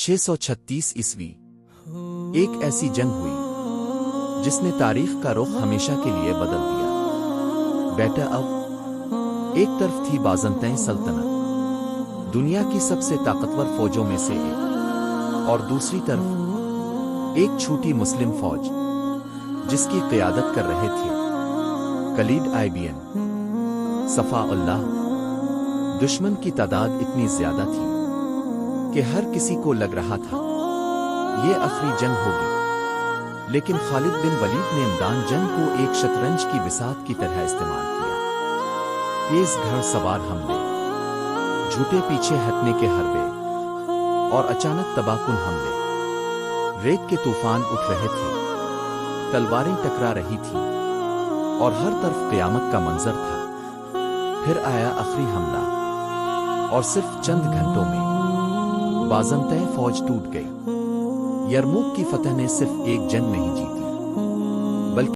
636 ایک ایسی جنگ ہوئی جس نے تاریخ کا رخ ہمیشہ کے لیے بدل دیا۔ بیٹا اب ایک طرف تھی بازنطین سلطنت، دنیا کی سب سے طاقتور فوجوں میں سے ایک، اور دوسری طرف ایک چھوٹی مسلم فوج جس کی قیادت کر رہے تھے خالد ibn صفا اللہ۔ دشمن کی تعداد اتنی زیادہ تھی کہ ہر کسی کو لگ رہا تھا یہ آخری جنگ ہوگی، لیکن خالد بن ولید نے میدان جنگ کو ایک شطرنج کی بساط کی طرح استعمال کیا۔ تیز گھڑ سوار حملے، جھوٹے پیچھے ہٹنے کے حربے، اور اچانک تباہ کن حملے۔ ریت کے طوفان اٹھ رہے تھے، تلواریں ٹکرا رہی تھیں، اور ہر طرف قیامت کا منظر تھا۔ پھر آیا آخری حملہ، اور صرف چند گھنٹوں میں بازنطین فوج ٹوٹ گئی۔ یرموک کی فتح نے صرف ایک جنگ نہیں جیتی،